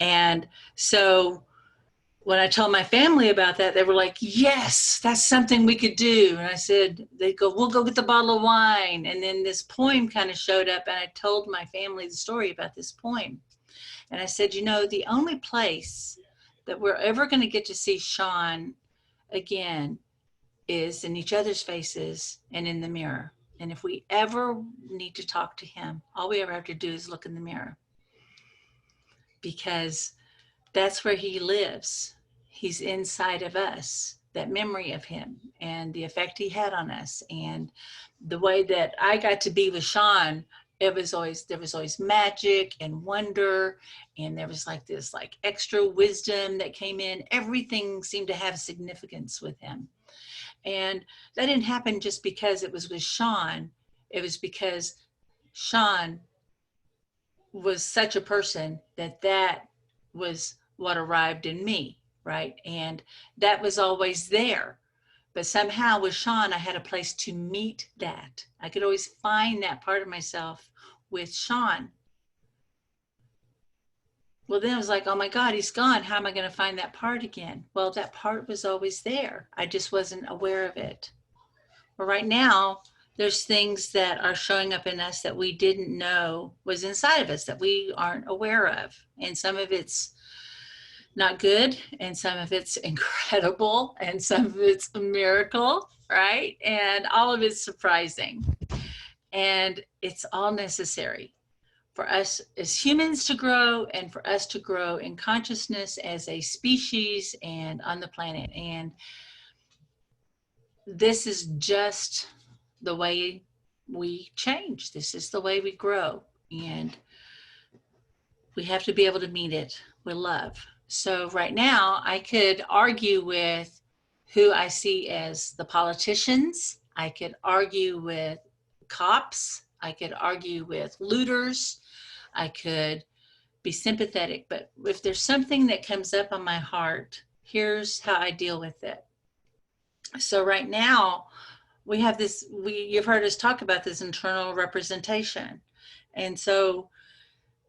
And so when I told my family about that, they were like, yes, that's something we could do. And I said, they go, we'll go get the bottle of wine. And then this poem kind of showed up, and I told my family the story about this poem. And I said, you know, the only place that we're ever going to get to see Sean again is in each other's faces and in the mirror. And if we ever need to talk to him, all we ever have to do is look in the mirror, because that's where he lives. He's inside of us, that memory of him and the effect he had on us. And the way that I got to be with Sean, there was always magic and wonder, and there was like this like extra wisdom that came in. Everything seemed to have significance with him. And that didn't happen just because it was with Sean. It was because Sean was such a person that was what arrived in me, right? And that was always there. But somehow with Sean, I had a place to meet that. I could always find that part of myself with Sean. Well, then I was like, oh my God, he's gone. How am I going to find that part again? Well, that part was always there. I just wasn't aware of it. But right now, there's things that are showing up in us that we didn't know was inside of us, that we aren't aware of. And some of it's not good, and some of it's incredible, and some of it's a miracle, right? And all of it's surprising. And it's all necessary for us as humans to grow, and for us to grow in consciousness as a species and on the planet. And this is just the way we change. This is the way we grow. And we have to be able to meet it with love. So right now, I could argue with who I see as the politicians. I could argue with cops. I could argue with looters. I could be sympathetic. But if there's something that comes up on my heart, here's how I deal with it. So right now, we have this, you've heard us talk about this internal representation. And so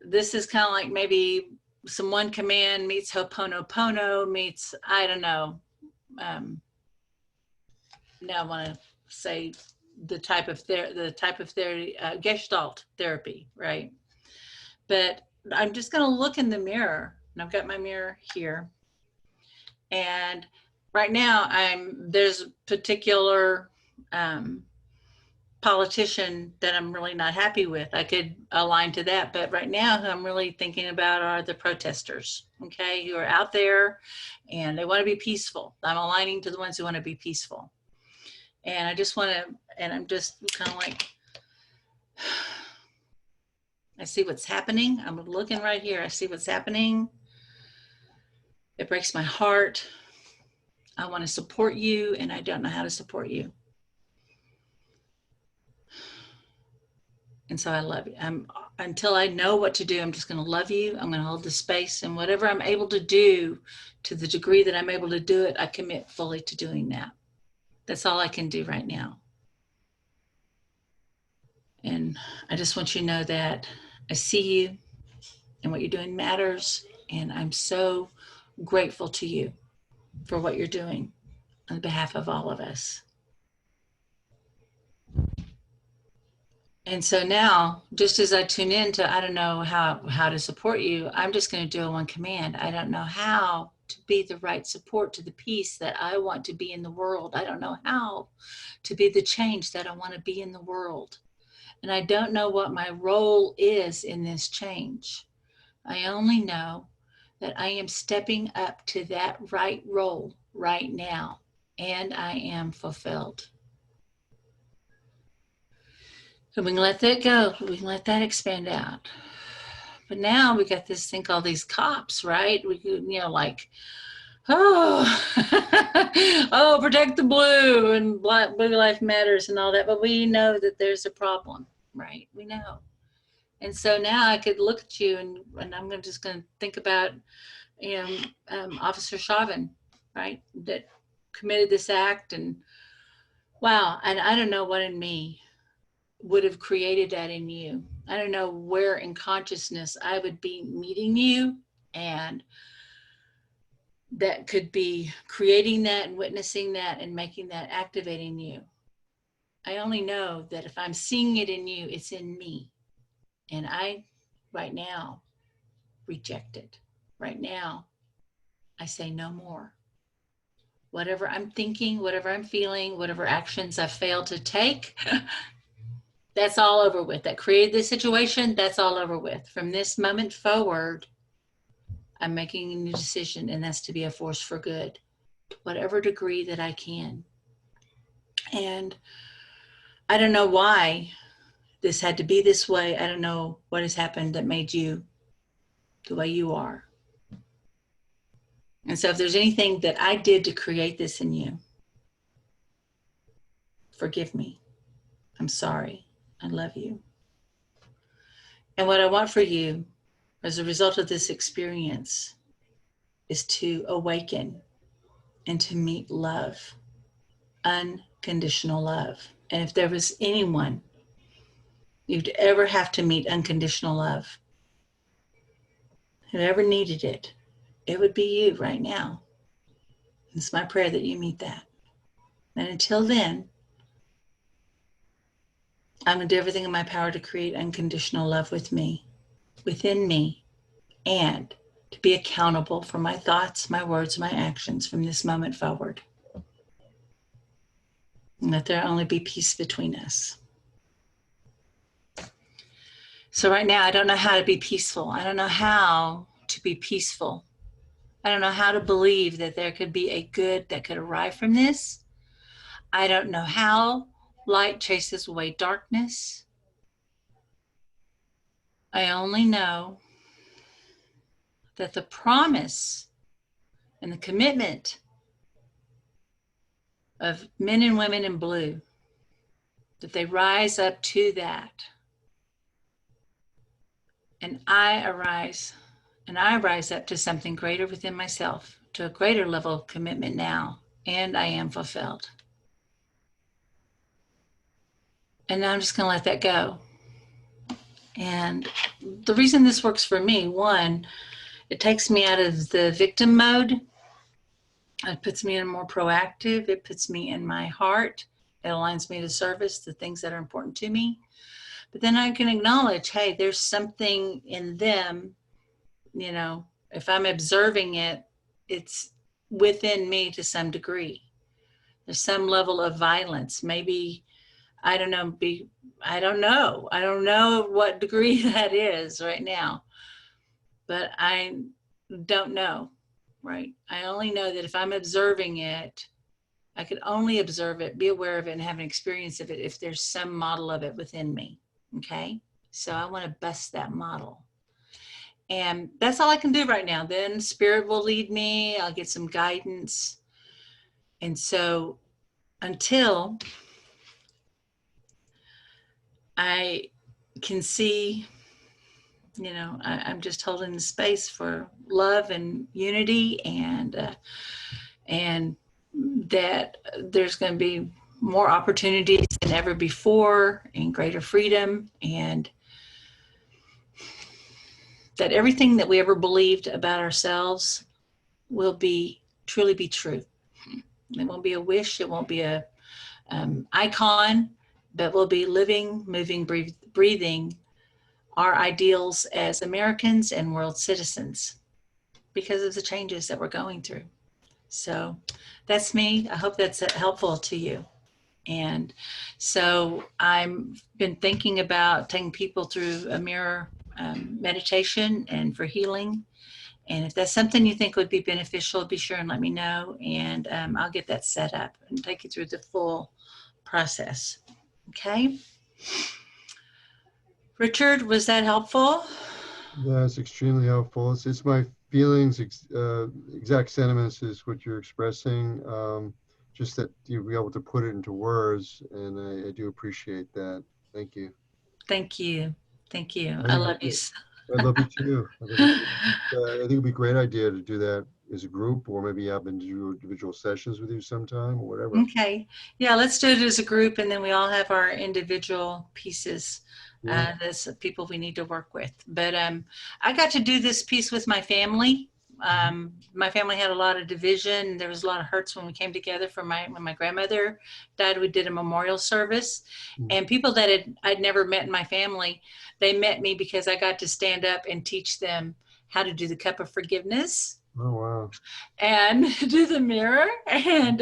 this is kind of like maybe some one command meets Ho'oponopono meets, I don't know. Now I want to say the type of therapy, Gestalt therapy, right? But I'm just going to look in the mirror, and I've got my mirror here. And right now there's a particular politician that I'm really not happy with. I could align to that, but right now who I'm really thinking about are the protesters, okay, who are out there and they want to be peaceful. I'm aligning to the ones who want to be peaceful. And I just want to, and I'm just kind of like, I see what's happening. I'm looking right here. I see what's happening. It breaks my heart. I want to support you, and I don't know how to support you. And so I love you. Until I know what to do, I'm just going to love you. I'm going to hold the space, and whatever I'm able to do, to the degree that I'm able to do it, I commit fully to doing that. That's all I can do right now. And I just want you to know that I see you and what you're doing matters. And I'm so grateful to you for what you're doing on behalf of all of us. And so now, just as I tune in to, I don't know how to support you, I'm just going to do a one command. I don't know how to be the right support to the peace that I want to be in the world. I don't know how to be the change that I want to be in the world. And I don't know what my role is in this change. I only know that I am stepping up to that right role right now, and I am fulfilled. So we can let that go. We can let that expand out. But now we got this thing called these cops, right? We could, like, oh, protect the blue and Blue Life Matters and all that. But we know that there's a problem, right? We know. And so now I could look at you and I'm just going to think about, Officer Chauvin, right? That committed this act, and wow. And I don't know what in me would have created that in you. I don't know where in consciousness I would be meeting you, and that could be creating that and witnessing that and making that, activating you. I only know that if I'm seeing it in you, it's in me. And I, right now, reject it. Right now, I say no more. Whatever I'm thinking, whatever I'm feeling, whatever actions I've failed to take, that's all over with. That created this situation, that's all over with. From this moment forward, I'm making a new decision, and that's to be a force for good, to whatever degree that I can. And I don't know why this had to be this way. I don't know what has happened that made you the way you are. And so if there's anything that I did to create this in you, forgive me. I'm sorry. I love you. And what I want for you as a result of this experience is to awaken and to meet love, unconditional love. And if there was anyone you'd ever have to meet unconditional love, whoever needed it, it would be you right now. It's my prayer that you meet that. And until then, I'm going to do everything in my power to create unconditional love with me, within me, and to be accountable for my thoughts, my words, my actions from this moment forward. And let there only be peace between us. So right now, I don't know how to be peaceful. I don't know how to be peaceful. I don't know how to believe that there could be a good that could arrive from this. I don't know how light chases away darkness. I only know that the promise and the commitment of men and women in blue, that they rise up to that. And I rise up to something greater within myself, to a greater level of commitment now, and I am fulfilled. And now I'm just going to let that go. And the reason this works for me, one, it takes me out of the victim mode. It puts me in a more proactive. It puts me in my heart. It aligns me to service the things that are important to me. But then I can acknowledge, hey, there's something in them, you know, if I'm observing it, it's within me to some degree. There's some level of violence. Maybe, I don't know, I don't know what degree that is right now, but I don't know, right? I only know that if I'm observing it, I could only observe it, be aware of it, and have an experience of it if there's some model of it within me, okay? So I want to bust that model. And that's all I can do right now. Then spirit will lead me, I'll get some guidance. And so until I can see, you know, I'm just holding the space for love and unity, and that there's going to be more opportunities than ever before and greater freedom, and that everything that we ever believed about ourselves will be truly be true. It won't be a wish, it won't be a icon, but we'll be living, moving, breathing our ideals as Americans and world citizens because of the changes that we're going through. So that's me. I hope that's helpful to you. And so I've been thinking about taking people through a mirror meditation and for healing. And if that's something you think would be beneficial, be sure and let me know. And I'll get that set up and take you through the full process. Okay. Richard, was that helpful? That's extremely helpful. It's my feelings, exact sentiments is what you're expressing. Just that you'll be able to put it into words, and I do appreciate that. Thank you. Thank you. Thank you. I love you. I love you too. I love you too. I think it'd be a great idea to do that as a group, or maybe have individual sessions with you sometime or whatever. Okay. Yeah, let's do it as a group, and then we all have our individual pieces. That's people we need to work with. But I got to do this piece with my family. My family had a lot of division. There was a lot of hurts when we came together when my grandmother died. We did a memorial service, and people that I'd never met in my family, they met me because I got to stand up and teach them how to do the cup of forgiveness. Oh, wow. And do the mirror, and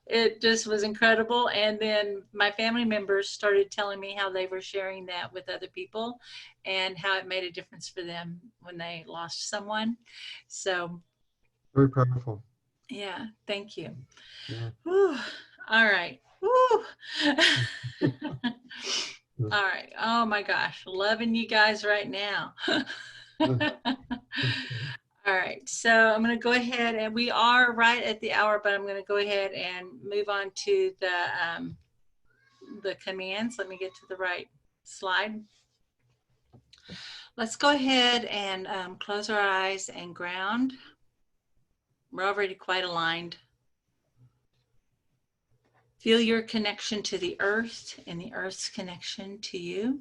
it just was incredible. And then my family members started telling me how they were sharing that with other people and how it made a difference for them when they lost someone. So very powerful. Yeah, thank you. Yeah. Whew. All right. Whew. All right. Oh my gosh, loving you guys right now. All right, so I'm going to go ahead, and we are right at the hour, but I'm going to go ahead and move on to the commands. Let me get to the right slide. Let's go ahead and close our eyes and ground. We're already quite aligned. Feel your connection to the earth and the earth's connection to you.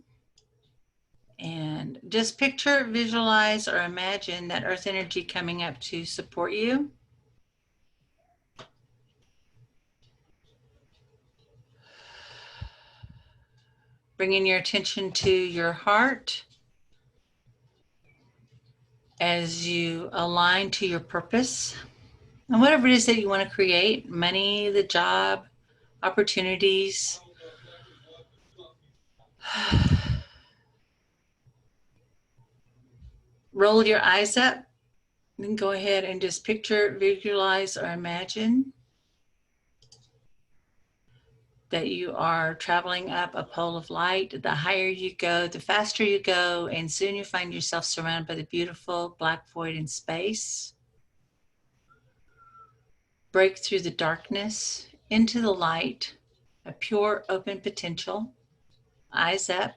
And just picture, visualize, or imagine that earth energy coming up to support you. Bringing your attention to your heart as you align to your purpose and whatever it is that you want to create, money, the job, opportunities. Roll your eyes up, then go ahead and just picture, visualize, or imagine that you are traveling up a pole of light. The higher you go, the faster you go, and soon you find yourself surrounded by the beautiful black void in space. Break through the darkness into the light, a pure open potential. Eyes up.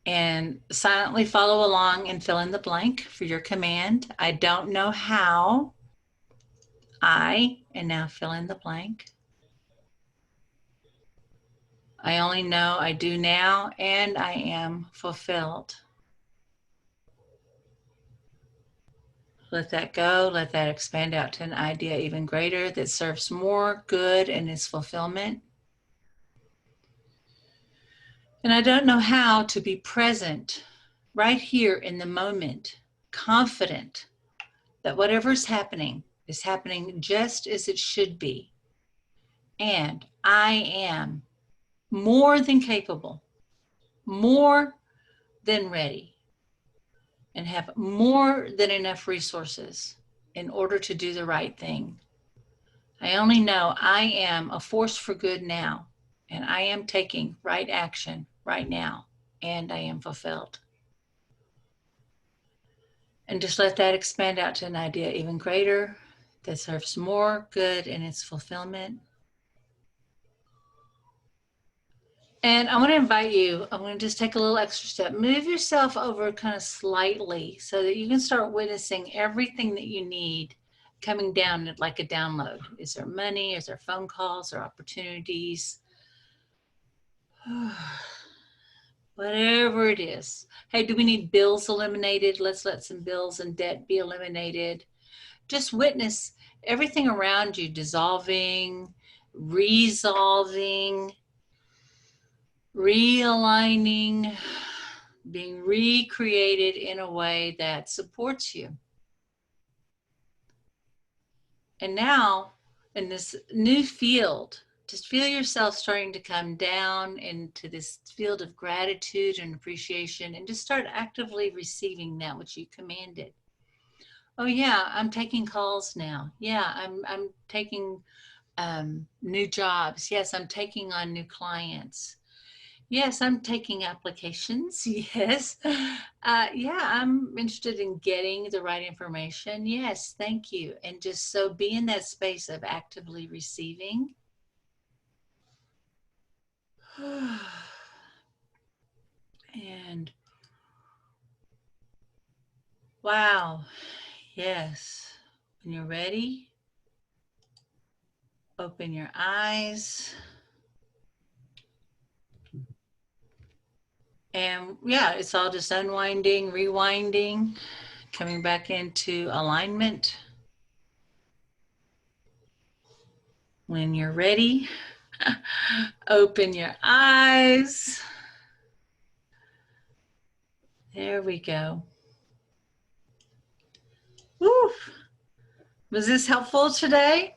And silently follow along and fill in the blank for your command. I don't know how. And now fill in the blank. I only know I do now, and I am fulfilled. Let that go. Let that expand out to an idea even greater that serves more good and is fulfillment. And I don't know how to be present right here in the moment, confident that whatever's happening is happening just as it should be. And I am more than capable, more than ready, and have more than enough resources in order to do the right thing. I only know I am a force for good now, and I am taking right action right now, and I am fulfilled. And just let that expand out to an idea even greater that serves more good in its fulfillment. And I want to invite you, I'm going to just take a little extra step. Move yourself over kind of slightly so that you can start witnessing everything that you need coming down like a download. Is there money? Is there phone calls or opportunities? Whatever it is. Hey, do we need bills eliminated? Let's let some bills and debt be eliminated. Just witness everything around you dissolving, resolving, realigning, being recreated in a way that supports you. And now, in this new field, just feel yourself starting to come down into this field of gratitude and appreciation, and just start actively receiving that which you commanded. Oh yeah, I'm taking calls now. Yeah, I'm taking new jobs. Yes, I'm taking on new clients. Yes, I'm taking applications. Yes. Yeah, I'm interested in getting the right information. Yes, thank you. And just so be in that space of actively receiving. And wow, yes. When you're ready, open your eyes. And yeah, it's all just unwinding, rewinding, coming back into alignment. When you're ready, open your eyes. There we go. Woo. Was this helpful today?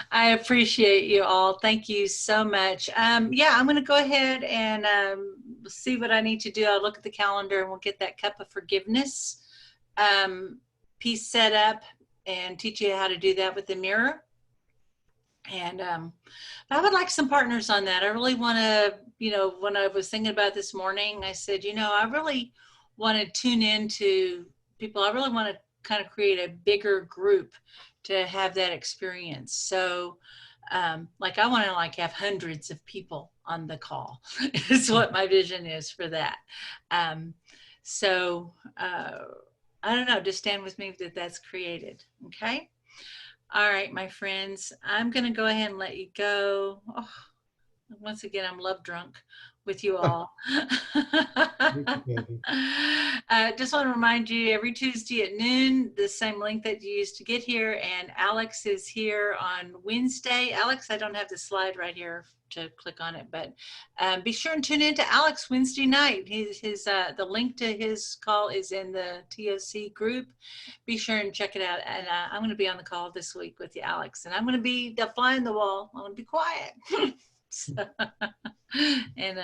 I appreciate you all. Thank you so much. Yeah, I'm going to go ahead and see what I need to do. I'll look at the calendar and we'll get that cup of forgiveness piece set up and teach you how to do that with the mirror. And I would like some partners on that. I really want to, when I was thinking about this morning, I said, I really want to tune into people. I really want to kind of create a bigger group to have that experience. So I want to have hundreds of people on the call is what my vision is for that. So I don't know, just stand with me that that's created. Okay. All right, my friends, I'm going to go ahead and let you go. Oh, once again, I'm love drunk with you all. Just want to remind you, every Tuesday at noon, the same link that you used to get here, and Alex is here on Wednesday. Alex, I don't have the slide right here to click on it, but be sure and tune in to Alex Wednesday night. The link to his call is in the TOC group. Be sure and check it out. And I'm going to be on the call this week with you, Alex, and I'm going to be the fly on the wall. I'm going to be quiet. And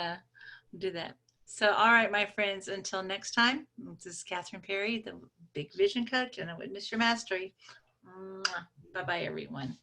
do that. So, all right, my friends, until next time, this is Kathryn Perry, the Big Vision Coach, and I witness your mastery. Bye-bye, everyone.